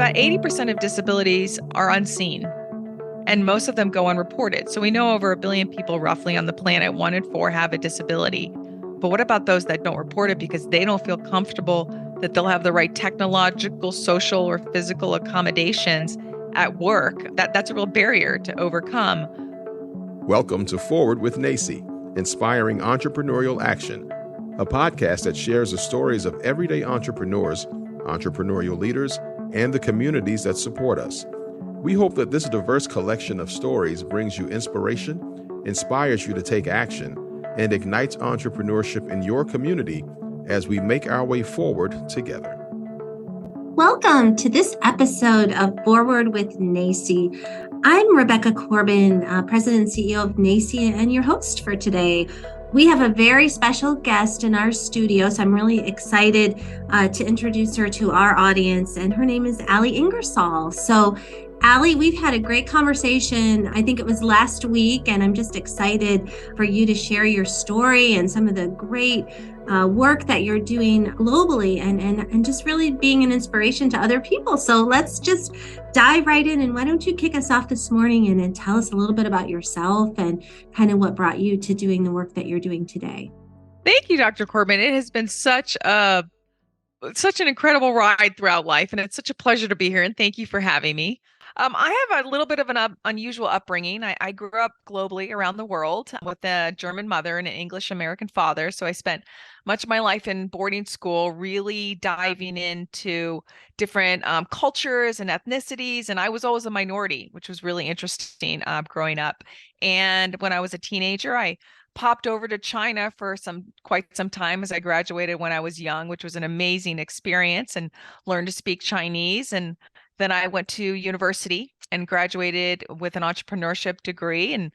about 80% of disabilities are unseen, and most of them go unreported. So we know over 1 billion people roughly on the planet, 1 in 4 have a disability. But what about those that don't report it because they don't feel comfortable that they'll have the right technological, social, or physical accommodations at work? That's a real barrier to overcome. Welcome to Forward with NACCE, Inspiring Entrepreneurial Action, a podcast that shares the stories of everyday entrepreneurs, entrepreneurial leaders, and the communities that support us. We hope that this diverse collection of stories brings you inspiration, inspires you to take action, and ignites entrepreneurship in your community as we make our way forward together. Welcome to this episode of Forward with NACCE. I'm Rebecca Corbin, President and CEO of NACCE, and your host for today. We have a very special guest in our studio, so I'm really excited to introduce her to our audience, and her name is Alexandra Ingersoll. So, Allie, we've had a great conversation. I think it was last week, and I'm just excited for you to share your story and some of the great work that you're doing globally and just really being an inspiration to other people. So let's just dive right in. And why don't you kick us off this morning and tell us a little bit about yourself and kind of what brought you to doing the work that you're doing today. Thank you, Dr. Corbin. It has been such an incredible ride throughout life, and it's such a pleasure to be here. And thank you for having me. I have a little bit of an unusual upbringing. I grew up globally around the world with a German mother and an English American father. So I spent much of my life in boarding school, really diving into different cultures and ethnicities. And I was always a minority, which was really interesting growing up. And when I was a teenager, I popped over to China for quite some time as I graduated when I was young, which was an amazing experience, and learned to speak Chinese. And then I went to university and graduated with an entrepreneurship degree and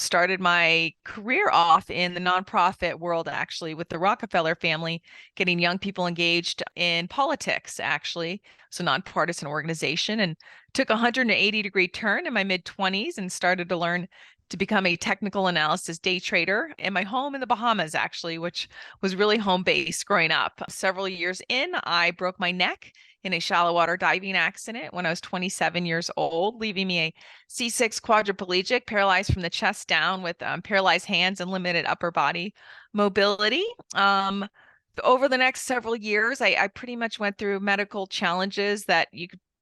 started my career off in the nonprofit world, actually, with the Rockefeller family, getting young people engaged in politics, actually. So nonpartisan organization, and took a 180-degree turn in my mid-20s and started to learn to become a technical analysis day trader in my home in the Bahamas, actually, which was really home base growing up. Several years in, I broke my neck in a shallow water diving accident when I was 27 years old, leaving me a C6 quadriplegic, paralyzed from the chest down with paralyzed hands and limited upper body mobility. Over the next several years, I pretty much went through medical challenges that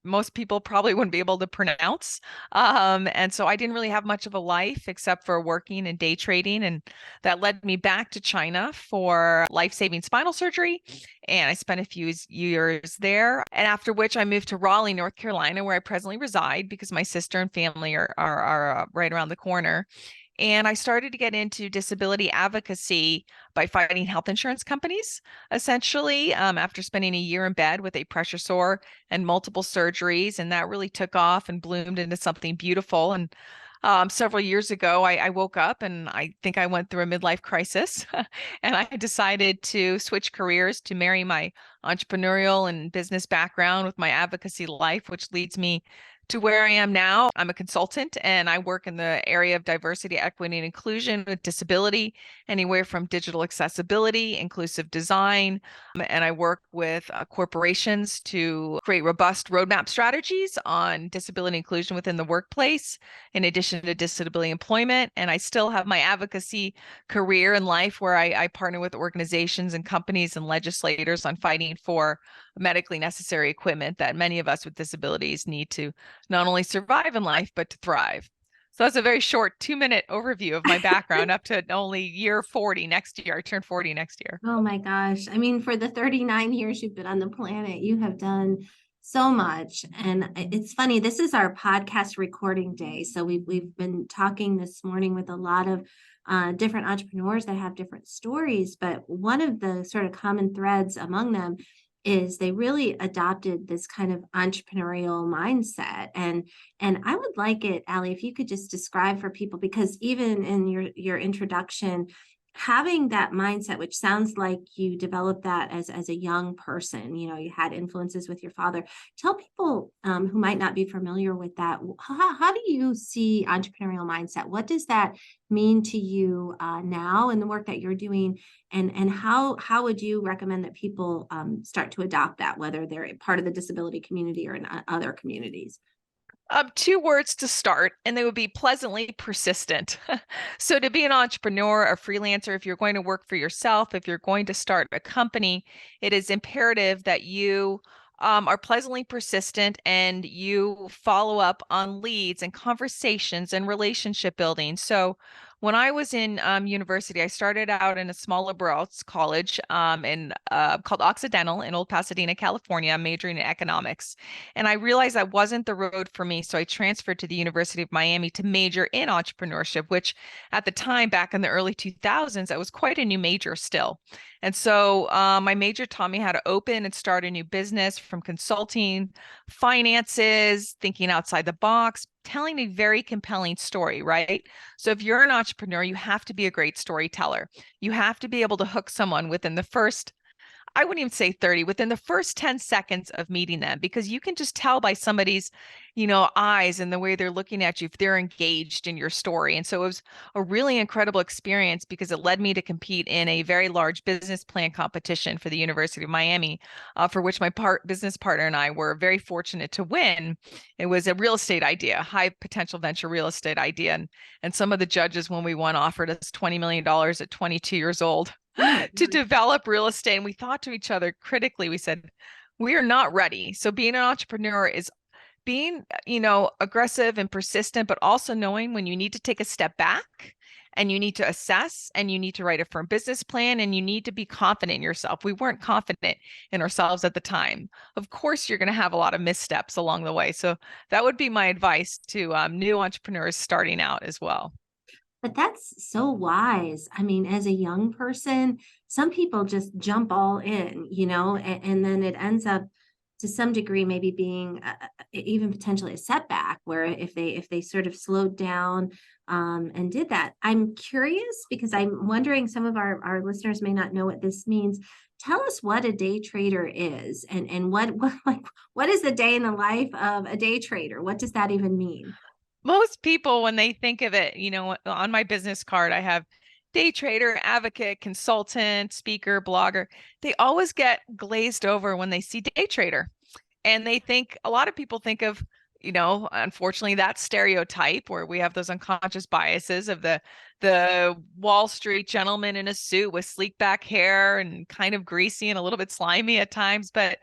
most people probably wouldn't be able to pronounce. And so I didn't really have much of a life except for working and day trading. And that led me back to China for life-saving spinal surgery. And I spent a few years there. And after which I moved to Raleigh, North Carolina, where I presently reside because my sister and family are right around the corner. And I started to get into disability advocacy by fighting health insurance companies, essentially, after spending a year in bed with a pressure sore and multiple surgeries. And that really took off and bloomed into something beautiful. And several years ago, I woke up and I think I went through a midlife crisis. And I decided to switch careers to marry my entrepreneurial and business background with my advocacy life, which leads me to where I am now. I'm a consultant and I work in the area of diversity, equity, and inclusion with disability, anywhere from digital accessibility, inclusive design. And I work with corporations to create robust roadmap strategies on disability inclusion within the workplace, in addition to disability employment. And I still have my advocacy career in life where I partner with organizations and companies and legislators on fighting for medically necessary equipment that many of us with disabilities need to not only survive in life, but to thrive. So that's a very short 2-minute overview of my background up to only year 40 next year. I turn 40 next year. Oh my gosh. I mean, for the 39 years you've been on the planet, you have done so much. And it's funny, this is our podcast recording day. So we've been talking this morning with a lot of different entrepreneurs that have different stories. But one of the sort of common threads among them is they really adopted this kind of entrepreneurial mindset. And I would like it, Allie, if you could just describe for people, because even in your introduction, having that mindset, which sounds like you developed that as a young person, you had influences with your father. Tell people who might not be familiar with that, how do you see entrepreneurial mindset? What does that mean to you now in the work that you're doing? And how would you recommend that people start to adopt that, whether they're part of the disability community or in other communities? Two words to start, and they would be pleasantly persistent. So, to be an entrepreneur, a freelancer, if you're going to work for yourself, if you're going to start a company, it is imperative that you are pleasantly persistent and you follow up on leads and conversations and relationship building. So, when I was in university, I started out in a small liberal arts college called Occidental in Old Pasadena, California, majoring in economics. And I realized that wasn't the road for me. So I transferred to the University of Miami to major in entrepreneurship, which at the time, back in the early 2000s, that was quite a new major still. And so my major taught me how to open and start a new business, from consulting, finances, thinking outside the box, telling a very compelling story, right? So if you're an entrepreneur, you have to be a great storyteller. You have to be able to hook someone within the first, I wouldn't even say 30, within the first 10 seconds of meeting them, because you can just tell by somebody's, eyes and the way they're looking at you if they're engaged in your story. And so it was a really incredible experience because it led me to compete in a very large business plan competition for the University of Miami, for which my business partner and I were very fortunate to win. It was a real estate idea, high potential venture real estate idea. And some of the judges, when we won, offered us $20 million at 22 years old to develop real estate. And we thought to each other critically, we said, we are not ready. So being an entrepreneur is being, aggressive and persistent, but also knowing when you need to take a step back and you need to assess and you need to write a firm business plan and you need to be confident in yourself. We weren't confident in ourselves at the time. Of course, you're going to have a lot of missteps along the way. So that would be my advice to new entrepreneurs starting out as well. But that's so wise. I mean, as a young person, some people just jump all in, and then it ends up to some degree maybe being even potentially a setback, where if they sort of slowed down and did that. I'm curious because I'm wondering, some of our listeners may not know what this means. Tell us what a day trader is, and what is the day in the life of a day trader? What does that even mean? Most people, when they think of it, on my business card, I have day trader, advocate, consultant, speaker, blogger. They always get glazed over when they see day trader. And a lot of people think of, unfortunately, that stereotype where we have those unconscious biases of the Wall Street gentleman in a suit with sleek back hair and kind of greasy and a little bit slimy at times. But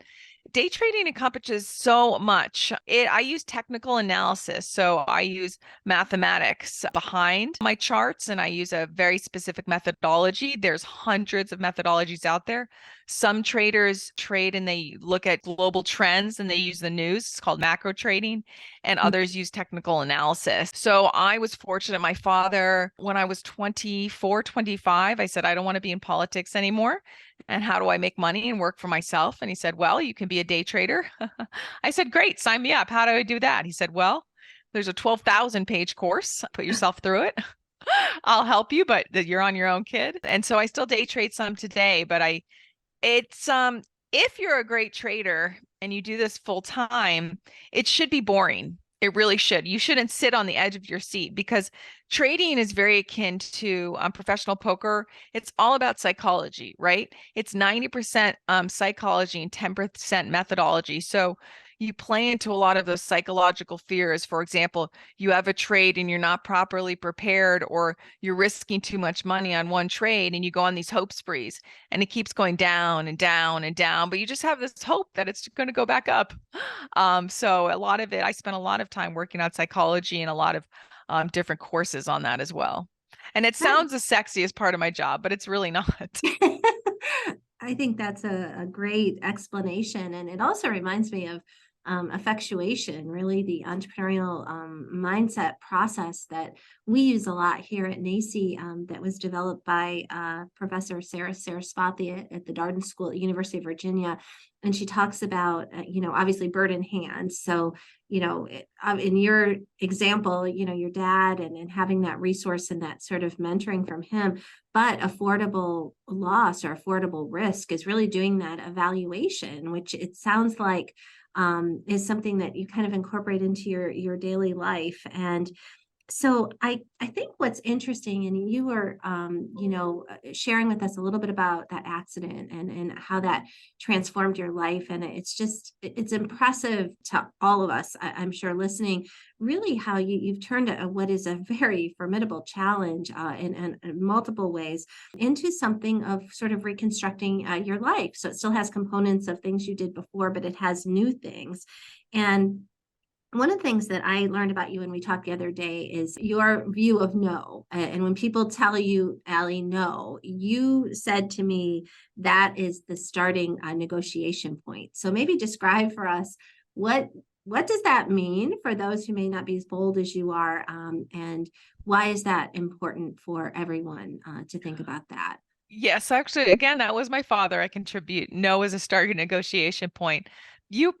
day trading encompasses so much. I use technical analysis. So I use mathematics behind my charts and I use a very specific methodology. There's hundreds of methodologies out there. Some traders trade and they look at global trends and they use the news. It's called macro trading, and others use technical analysis. So I was fortunate. My father, when I was 24, 25, I said, I don't want to be in politics anymore. And how do I make money and work for myself? And he said, well, you can be a day trader. I said, great, sign me up. How do I do that? He said, well, there's a 12,000 page course. Put yourself through it. I'll help you, but you're on your own, kid. And so I still day trade some today, but it's if you're a great trader and you do this full time, it should be boring. It really should. You shouldn't sit on the edge of your seat, because trading is very akin to professional poker. It's all about psychology, right? It's 90% psychology and 10% methodology. So you play into a lot of those psychological fears. For example, you have a trade and you're not properly prepared, or you're risking too much money on one trade and you go on these hope sprees and it keeps going down and down and down, but you just have this hope that it's going to go back up. So a lot of it, I spent a lot of time working on psychology and a lot of different courses on that as well. And it sounds as sexy as part of my job, but it's really not. I think that's a great explanation. And it also reminds me of effectuation, really the entrepreneurial mindset process that we use a lot here at NACCE, that was developed by Professor Sarah Saraswati at the Darden School at the University of Virginia. And she talks about, obviously bird in hand. So, in your example, your dad and having that resource and that sort of mentoring from him, but affordable loss or affordable risk is really doing that evaluation, which it sounds like is something that you kind of incorporate into your daily life. And so I think what's interesting, and you were, sharing with us a little bit about that accident and how that transformed your life. And it's impressive to all of us, I'm sure, listening, really how you've turned what is a very formidable challenge in multiple ways into something of sort of reconstructing your life. So it still has components of things you did before, but it has new things. And one of the things that I learned about you when we talked the other day is your view of no. And when people tell you, Allie, no, you said to me that is the starting negotiation point. So maybe describe for us what does that mean for those who may not be as bold as you are, and why is that important for everyone to think about that? Yes, actually, again, that was my father. I contribute. No is a starting negotiation point. You're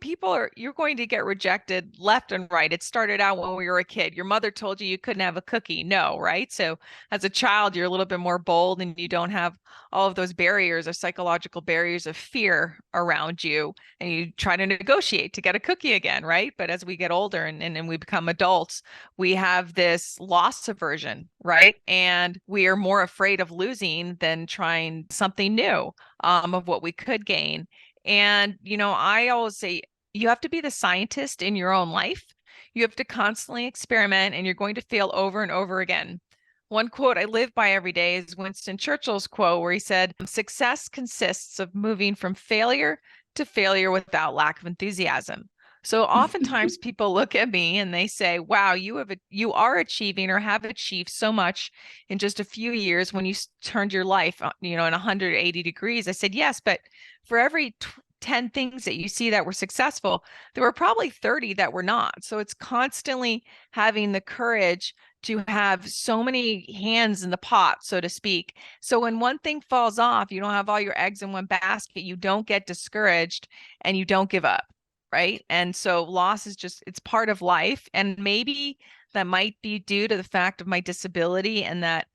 going to get rejected left and right. It started out when we were a kid. Your mother told you couldn't have a cookie. No, right? So as a child, you're a little bit more bold and you don't have all of those barriers or psychological barriers of fear around you. And you try to negotiate to get a cookie again, right? But as we get older and we become adults, we have this loss aversion, right? And we are more afraid of losing than trying something new, of what we could gain. And, I always say you have to be the scientist in your own life. You have to constantly experiment and you're going to fail over and over again. One quote I live by every day is Winston Churchill's quote, where he said, "Success consists of moving from failure to failure without lack of enthusiasm." So oftentimes people look at me and they say, "Wow, you are achieving or have achieved so much in just a few years when you turned your life, in 180 degrees." I said, "Yes, but for every 10 things that you see that were successful, there were probably 30 that were not." So it's constantly having the courage to have so many hands in the pot, so to speak. So when one thing falls off, you don't have all your eggs in one basket, you don't get discouraged and you don't give up. Right. And so loss is it's part of life. And maybe that might be due to the fact of my disability and that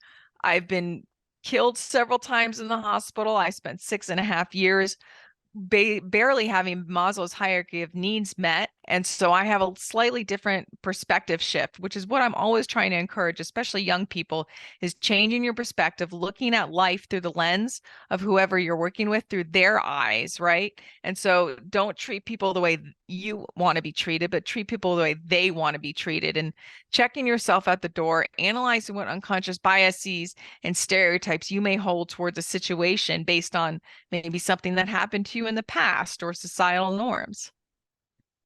I've been killed several times in the hospital. I spent 6.5 years barely having Maslow's hierarchy of needs met. And so I have a slightly different perspective shift, which is what I'm always trying to encourage, especially young people, is changing your perspective, looking at life through the lens of whoever you're working with through their eyes, right? And so don't treat people the way you want to be treated, but treat people the way they want to be treated. And checking yourself at the door, analyzing what unconscious biases and stereotypes you may hold towards a situation based on maybe something that happened to you in the past or societal norms.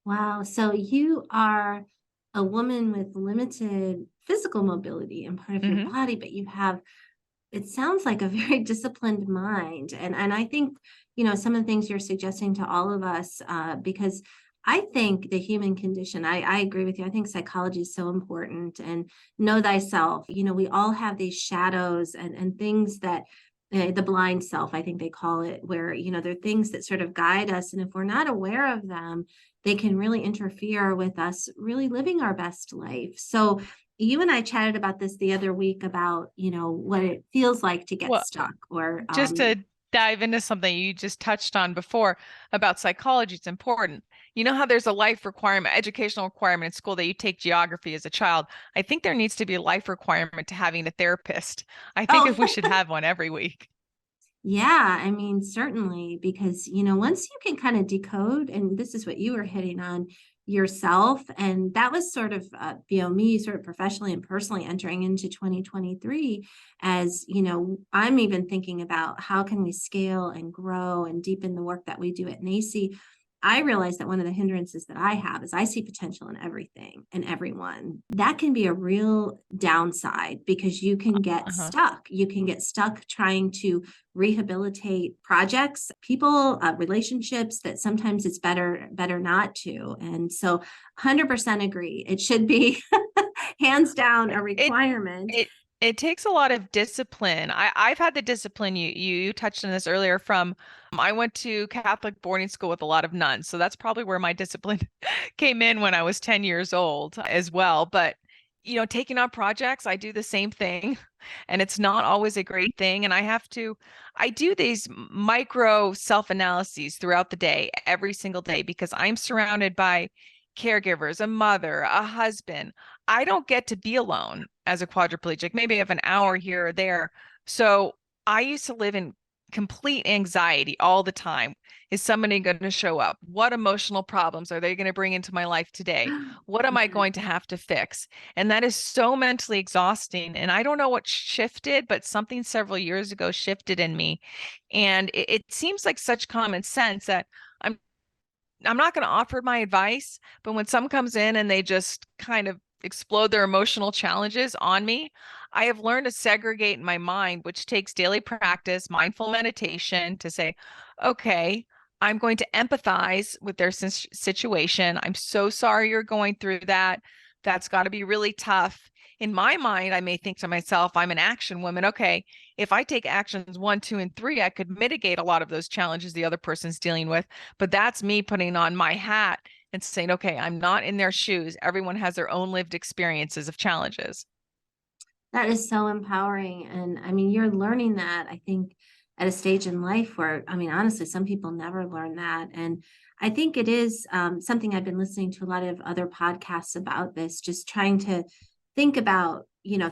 Wow. So you are a woman with limited physical mobility and part of your Mm-hmm. body, but you have, it sounds like, a very disciplined mind. And I think, some of the things you're suggesting to all of us, because I think the human condition, I agree with you. I think psychology is so important, and know thyself. We all have these shadows and things that the blind self, I think they call it, where, there are things that sort of guide us. And if we're not aware of them, they can really interfere with us really living our best life. So you and I chatted about this the other week about, what it feels like to get Well, stuck or, just to dive into something you just touched on before about psychology, it's important. You know how there's a life requirement, educational requirement in school that you take geography as a child? I think there needs to be a life requirement to having a therapist. I think if we oh, should have one every week. yeah, I mean, certainly, because, once you can kind of decode, and this is what you were hitting on yourself, and that was sort of, me sort of professionally and personally entering into 2023 as, I'm even thinking about how can we scale and grow and deepen the work that we do at NACCE. I realize that one of the hindrances that I have is I see potential in everything and everyone. That can be a real downside because you can get Uh-huh. stuck. You can get stuck trying to rehabilitate projects, people, relationships that sometimes it's better not to. And so 100% agree. It should be hands down a It requirement. it it takes a lot of discipline. I've had the discipline you touched on this earlier from I went to Catholic boarding school with a lot of nuns. So that's probably where my discipline came in when I was 10 years old as well. But taking on projects, I do the same thing and it's not always a great thing. And I do these micro self-analyses throughout the day, every single day, because I'm surrounded by caregivers, a mother, a husband. I don't get to be alone as a quadriplegic. Maybe I have an hour here or there. So I used to live in complete anxiety all the time. Is somebody going to show up? What emotional problems are they going to bring into my life today? What am I Mhm. going to have to fix? And that is so mentally exhausting. And I don't know what shifted, but something several years ago shifted in me. And it seems like such common sense that I'm I'm not going to offer my advice, but when someone comes in and they just kind of explode their emotional challenges on me, I have learned to segregate in my mind, which takes daily practice, mindful meditation to say, okay, I'm going to empathize with their situation. I'm so sorry you're going through that. That's got to be really tough. In my mind, I may think to myself, I'm an action woman. Okay, if I take actions one, two, and three, I could mitigate a lot of those challenges the other person's dealing with. But that's me putting on my hat and saying, okay, I'm not in their shoes. Everyone has their own lived experiences of challenges. That is so empowering. And I mean, you're learning that, I think, at a stage in life where, I mean, honestly, some people never learn that. And I think it is something I've been listening to a lot of other podcasts about this, just trying to think about,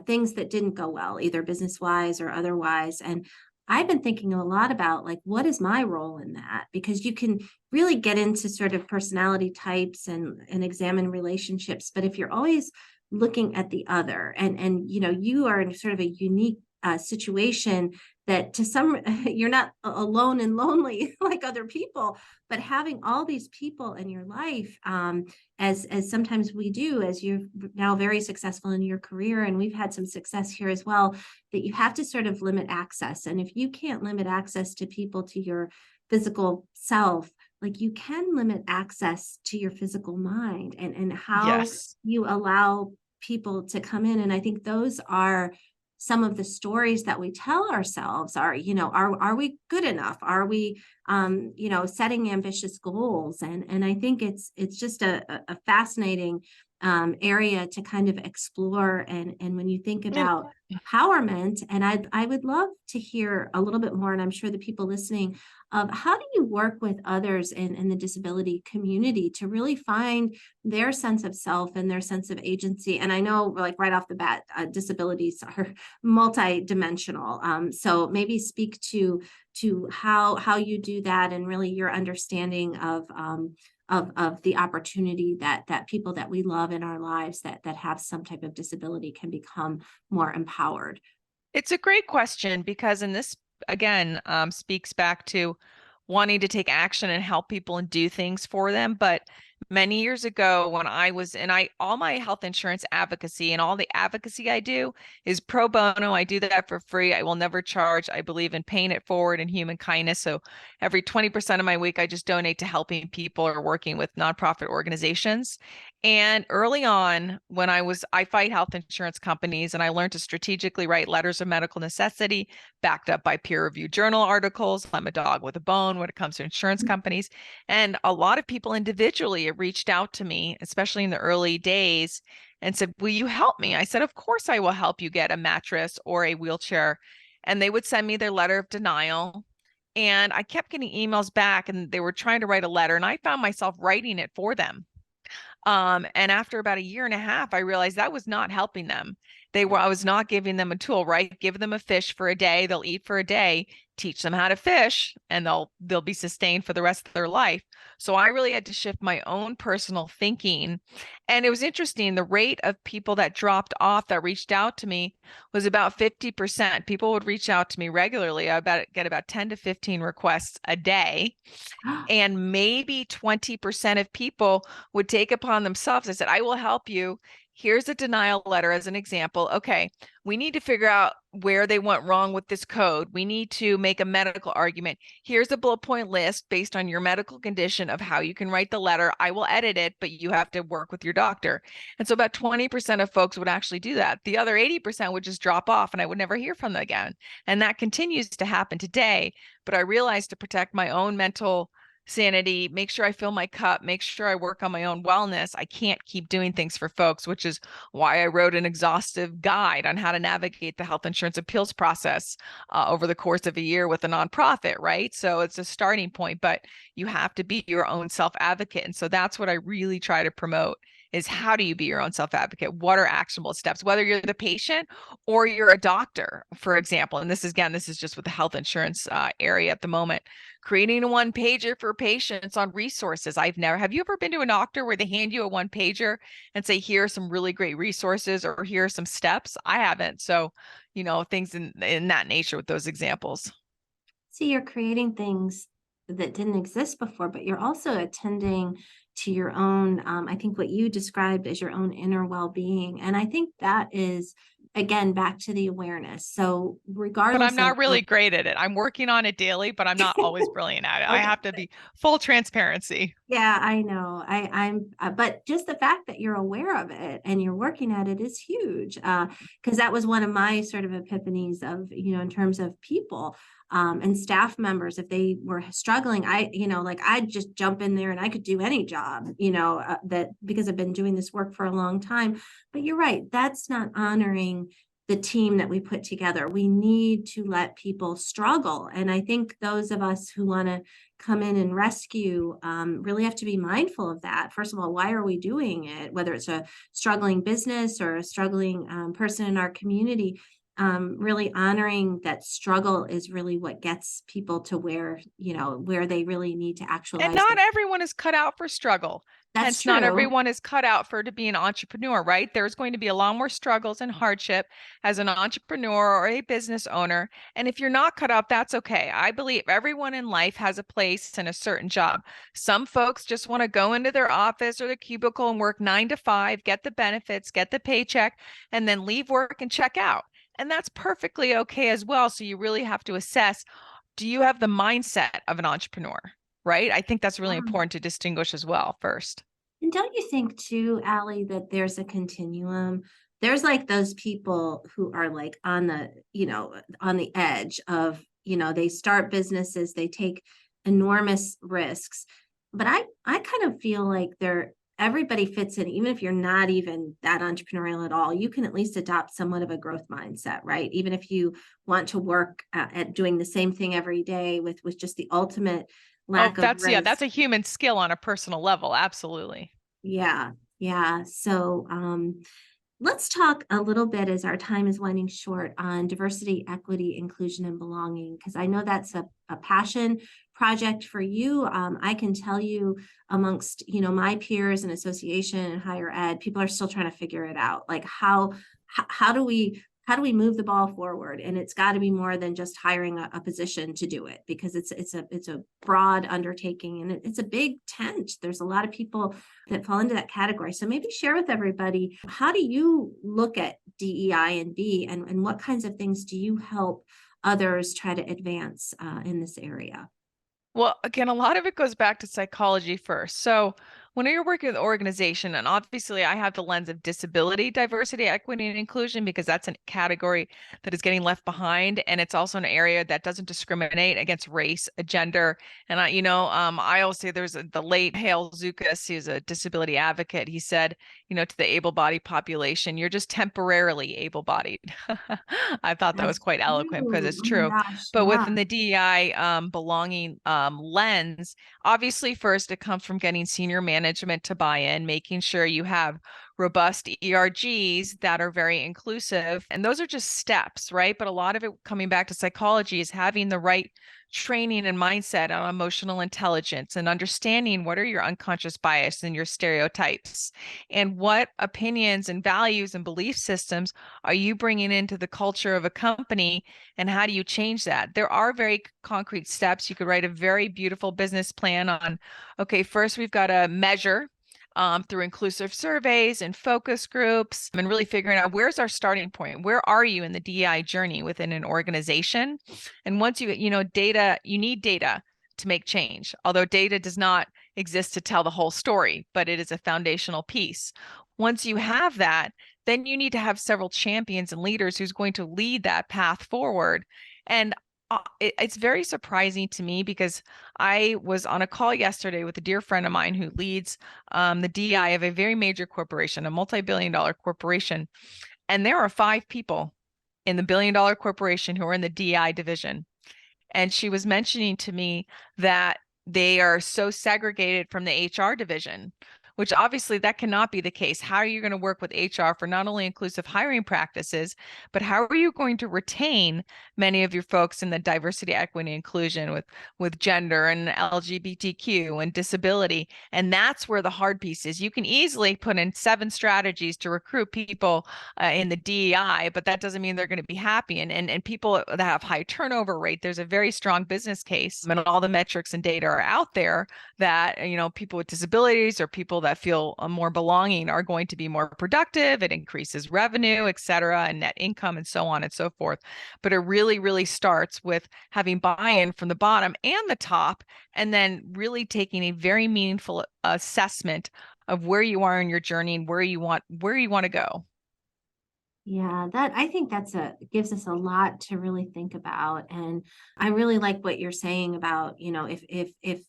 things that didn't go well, either business wise or otherwise. And I've been thinking a lot about like, what is my role in that? Because you can really get into sort of personality types and examine relationships. But if you're always looking at the other and you are in sort of a unique situation that to some you're not alone and lonely like other people, but having all these people in your life, as sometimes we do, as you're now very successful in your career and we've had some success here as well, that you have to sort of limit access. And if you can't limit access to people, to your physical self, like you can limit access to your physical mind and how Yes. you allow people to come in. And I think those are some of the stories that we tell ourselves. Are we good enough? Are we setting ambitious goals? And I think it's just a fascinating area to kind of explore. And when you think And about empowerment, and I would love to hear a little bit more, and I'm sure the people listening, of how do you work with others in the disability community to really find their sense of self and their sense of agency. And I know, like right off the bat, disabilities are multi-dimensional. So maybe speak to how you do that and really your understanding of the opportunity that people that we love in our lives that have some type of disability can become more empowered. it's a great question because, and this again speaks back to wanting to take action and help people and do things for them. But many years ago, when I was, and all my health insurance advocacy and all the advocacy I do is pro bono. I do that for free. I will never charge. I believe in paying it forward and human kindness. So every 20% of my week, I just donate to helping people or working with nonprofit organizations. And early on, when I fight health insurance companies and I learned to strategically write letters of medical necessity backed up by peer-reviewed journal articles. I'm a dog with a bone when it comes to insurance companies. And a lot of people individually have reached out to me, especially in the early days, and said, will you help me? I said, of course I will help you get a mattress or a wheelchair. And they would send me their letter of denial. And I kept getting emails back and they were trying to write a letter and I found myself writing it for them. And after about a year and a half, I realized that was not helping them. I was not giving them a tool, right? Give them a fish for a day, they'll eat for a day, teach them how to fish, and they'll be sustained for the rest of their life. So I really had to shift my own personal thinking. And it was interesting, the rate of people that dropped off that reached out to me was about 50%. People would reach out to me regularly. Get about 10 to 15 requests a day. And maybe 20% of people would take upon themselves. I said, I will help you. Here's a denial letter as an example. Okay, we need to figure out where they went wrong with this code. We need to make a medical argument. Here's a bullet point list based on your medical condition of how you can write the letter. I will edit it, but you have to work with your doctor. And so about 20% of folks would actually do that. The other 80% would just drop off and I would never hear from them again. And that continues to happen today. But I realized to protect my own mental sanity, make sure I fill my cup, make sure I work on my own wellness. I can't keep doing things for folks, which is why I wrote an exhaustive guide on how to navigate the health insurance appeals process over the course of a year with a nonprofit, right? So it's a starting point, but you have to be your own self-advocate. And so that's what I really try to promote is how do you be your own self-advocate? What are actionable steps, whether you're the patient or you're a doctor, for example. And this is just with the health insurance area at the moment. Creating a one pager for patients on resources. Have you ever been to a doctor where they hand you a one pager and say, here are some really great resources or here are some steps? I haven't. So, things in that nature with those examples. See, you're creating things that didn't exist before, but you're also attending to your own, I think what you described as your own inner well-being. And I think that is, again, back to the awareness. So But I'm regardless not really of great at it. I'm working on it daily, but I'm not always brilliant at it. I okay. have to be full transparency. Yeah, I know. But just the fact that you're aware of it and you're working at it is huge. Because that was one of my sort of epiphanies of, in terms of people, and staff members, if they were struggling, I'd just jump in there and I could do any job, that because I've been doing this work for a long time. But you're right, that's not honoring the team that we put together. We need to let people struggle. And I think those of us who want to come in and rescue really have to be mindful of that. First of all, why are we doing it? Whether it's a struggling business or a struggling person in our community, really honoring that struggle is really what gets people to where they really need to And actualize not their. everyone is cut out for struggle. That's Hence, not true. everyone is cut out for to be an entrepreneur, right? There's going to be a lot more struggles and hardship as an entrepreneur or a business owner. And if you're not cut out, that's okay. I believe everyone in life has a place in a certain job. Some folks just want to go into their office or their cubicle and work 9 to 5, get the benefits, get the paycheck, and then leave work and check out. And that's perfectly okay as well. So you really have to assess, do you have the mindset of an entrepreneur? Right? I think that's really important to distinguish as well first. And don't you think too, Allie, that there's a continuum? There's like those people who are like on on the edge of, they start businesses, they take enormous risks. But I kind of feel like everybody fits in, even if you're not even that entrepreneurial at all, you can at least adopt somewhat of a growth mindset, right? Even if you want to work at doing the same thing every day with just the ultimate Oh, lack of risk. that's a human skill on a personal level. Absolutely. Yeah, yeah. So let's talk a little bit as our time is winding short on diversity, equity, inclusion, and belonging, because I know that's a passion project for you. I can tell you amongst, my peers and association and higher ed, people are still trying to figure it out. Like how do we move the ball forward? And it's got to be more than just hiring a position to do it, because it's a broad undertaking and it's a big tent. There's a lot of people that fall into that category. So maybe share with everybody, how do you look at DEI and B, and what kinds of things do you help others try to advance in this area? Well, again, a lot of it goes back to psychology first. So when you're working with an organization, and obviously I have the lens of disability, diversity, equity, and inclusion, because that's a category that is getting left behind. And it's also an area that doesn't discriminate against race, gender. And I always say the late Hale Zukas, he's a disability advocate. He said, to the able-bodied population, you're just temporarily able-bodied. I thought that was That's quite eloquent because true. it's Oh my true. gosh. But Yeah. within the DEI belonging lens, obviously, first it comes from getting senior management to buy in, making sure you have robust ERGs that are very inclusive. And those are just steps, right? But a lot of it coming back to psychology is having the right training and mindset on emotional intelligence and understanding what are your unconscious bias and your stereotypes and what opinions and values and belief systems are you bringing into the culture of a company and how do you change that? There are very concrete steps. You could write a very beautiful business plan on, okay, first we've got to measure through inclusive surveys and focus groups and really figuring out where's our starting point. Where are you in the DEI journey within an organization? And once data, you need data to make change, although data does not exist to tell the whole story, but it is a foundational piece. Once you have that, then you need to have several champions and leaders who's going to lead that path forward. And it's very surprising to me because I was on a call yesterday with a dear friend of mine who leads the DI of a very major corporation, a multi-billion-dollar corporation. And there are 5 people in the billion-dollar corporation who are in the DI division. And she was mentioning to me that they are so segregated from the HR division, which obviously that cannot be the case. How are you going to work with HR for not only inclusive hiring practices, but how are you going to retain many of your folks in the diversity, equity, inclusion with gender and LGBTQ and disability? And that's where the hard piece is. You can easily put in 7 strategies to recruit people in the DEI, but that doesn't mean they're going to be happy. And people that have high turnover rate, there's a very strong business case, and all the metrics and data are out there that people with disabilities or people that feel more belonging are going to be more productive. It increases revenue, et cetera, and net income and so on and so forth. But it really, really starts with having buy-in from the bottom and the top, and then really taking a very meaningful assessment of where you are in your journey and where you want to go. Yeah, that I think gives us a lot to really think about. And I really like what you're saying about, if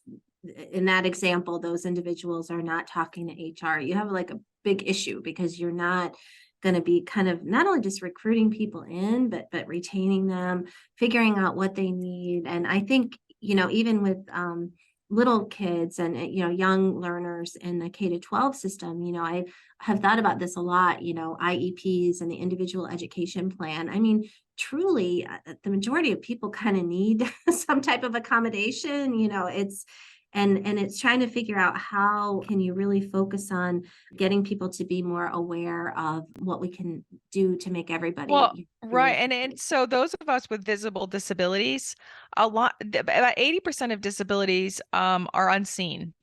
in that example, those individuals are not talking to HR, you have like a big issue because you're not going to be kind of not only just recruiting people in, but retaining them, figuring out what they need. And I think, even with little kids and young learners in the K to 12 system, I have thought about this a lot, IEPs and the individual education plan. I mean, truly, the majority of people kind of need some type of accommodation. It's trying to figure out how can you really focus on getting people to be more aware of what we can do to make Well, everybody right. feel And so those of us with visible disabilities, about 80% of disabilities are unseen.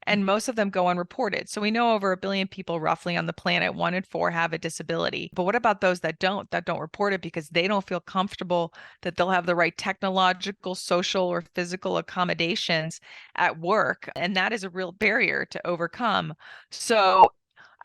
And most of them go unreported. So we know over 1 billion people roughly on the planet, 1 in 4 have a disability. But what about those that don't report it because they don't feel comfortable that they'll have the right technological, social, or physical accommodations at work? And that is a real barrier to overcome. So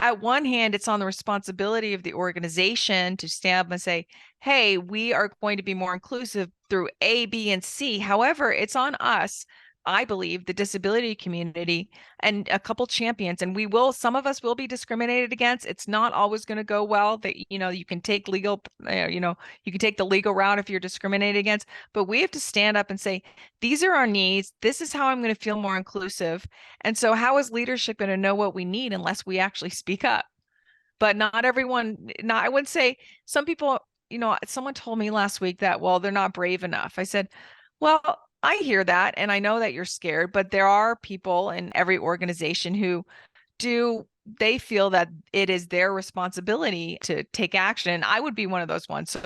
at one hand, it's on the responsibility of the organization to stand up and say, hey, we are going to be more inclusive through A, B, and C. However, it's on us, I believe, the disability community and a couple champions, and some of us will be discriminated against. It's not always going to go well that, you can take you can take the legal route if you're discriminated against, but we have to stand up and say, these are our needs. This is how I'm going to feel more inclusive. And so how is leadership going to know what we need unless we actually speak up? But not everyone, I would say some people, someone told me last week that, well, they're not brave enough. I said, well, I hear that and I know that you're scared, but there are people in every organization who they feel that it is their responsibility to take action. And I would be one of those ones. So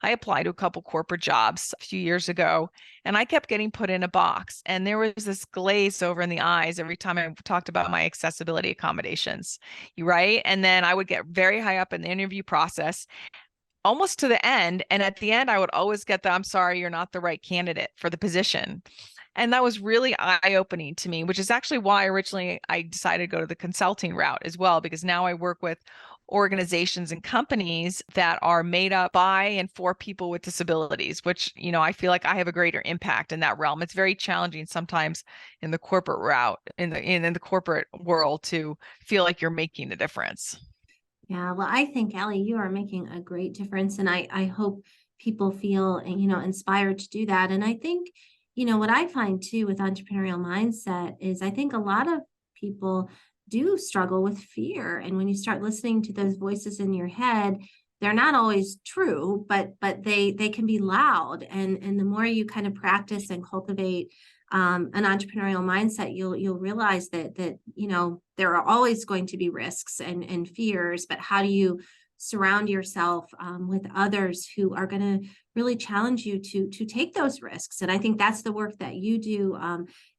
I applied to a couple corporate jobs a few years ago, and I kept getting put in a box. And there was this glaze over in the eyes every time I talked about my accessibility accommodations, right? And then I would get very high up in the interview process, almost to the end. And at the end, I would always get the, I'm sorry, you're not the right candidate for the position. And that was really eye-opening to me, which is actually why originally I decided to go to the consulting route as well, because now I work with organizations and companies that are made up by and for people with disabilities, which, I feel like I have a greater impact in that realm. It's very challenging sometimes in the corporate route, in the corporate world, to feel like you're making a difference. Yeah, well, I think, Allie, you are making a great difference. And I hope people feel, inspired to do that. And I think, what I find too with entrepreneurial mindset is I think a lot of people do struggle with fear. And when you start listening to those voices in your head, they're not always true, but they can be loud. And the more you kind of practice and cultivate an entrepreneurial mindset, you'll realize that there are always going to be risks and fears, but how do you surround yourself with others who are going to really challenge you to take those risks? And I think that's the work that you do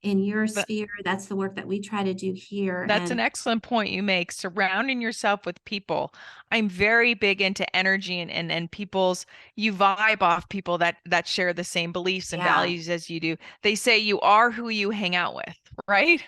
in your sphere. That's the work that we try to do here. That's an excellent point you make. Surrounding yourself with people. I'm very big into energy and people's, you vibe off people that share the same beliefs and values as you do. They say you are who you hang out with, right?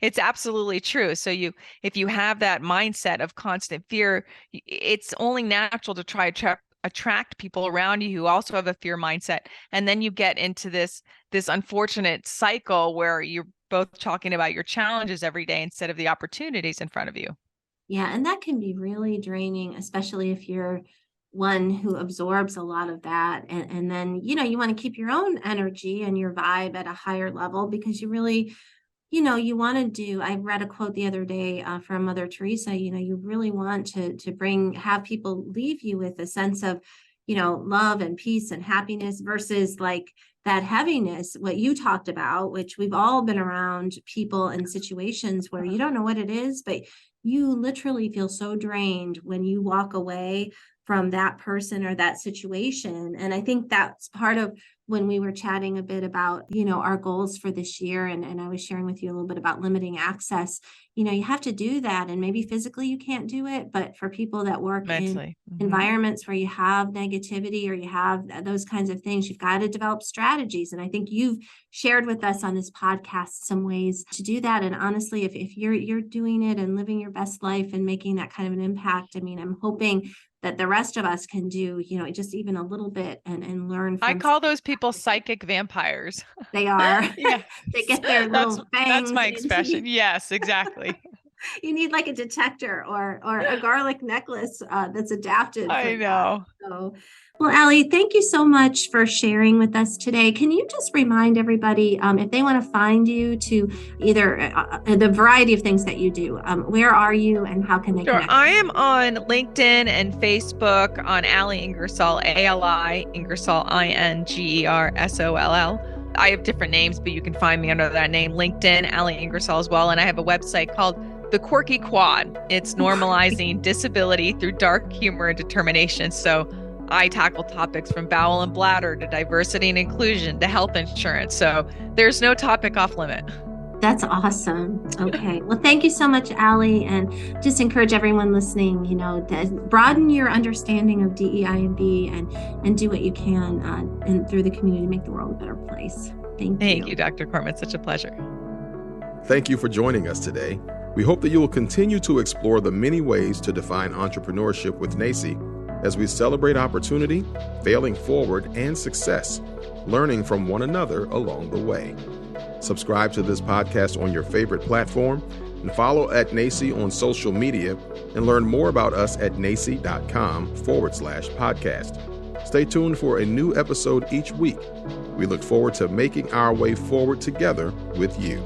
It's absolutely true. So if you have that mindset of constant fear, it's only natural to try to attract people around you who also have a fear mindset. And then you get into this unfortunate cycle where you're both talking about your challenges every day instead of the opportunities in front of you. Yeah, and that can be really draining, especially if you're one who absorbs a lot of that. And then, you want to keep your own energy and your vibe at a higher level because you really, you want to do, I read a quote the other day from Mother Teresa, you really want to have people leave you with a sense of, love and peace and happiness versus like that heaviness, what you talked about, which we've all been around people and situations where you don't know what it is, but you literally feel so drained when you walk away from that person or that situation. And I think that's part of when we were chatting a bit about, our goals for this year. And I was sharing with you a little bit about limiting access. You have to do that. And maybe physically you can't do it, but for people that work mentally in environments where you have negativity or you have those kinds of things, you've got to develop strategies. And I think you've shared with us on this podcast some ways to do that. And honestly, if you're doing it and living your best life and making that kind of an impact, I mean, I'm hoping that the rest of us can do, just even a little bit and learn from. I call those people psychic vampires. They are. Yeah. They get their little fangs. That's my expression. Yes, exactly. You need like a detector or a garlic necklace that's adapted. I know. So, well, Allie, thank you so much for sharing with us today. Can you just remind everybody if they want to find you to either the variety of things that you do, where are you and how can they connect? I am on LinkedIn and Facebook on Allie Ingersoll, ALI Ingersoll, INGERSOLL. I have different names, but you can find me under that name, LinkedIn, Allie Ingersoll as well. And I have a website called The Quirky Quad. It's normalizing disability through dark humor and determination. So I tackle topics from bowel and bladder to diversity and inclusion to health insurance. So there's no topic off limit. That's awesome. Okay. Well, thank you so much, Allie. And just encourage everyone listening, to broaden your understanding of DEI&B and do what you can and through the community, make the world a better place. Thank you. Thank you, Dr. Corman. Such a pleasure. Thank you for joining us today. We hope that you will continue to explore the many ways to define entrepreneurship with NACCE as we celebrate opportunity, failing forward, and success, learning from one another along the way. Subscribe to this podcast on your favorite platform and follow at NACCE on social media and learn more about us at nacce.com/podcast. Stay tuned for a new episode each week. We look forward to making our way forward together with you.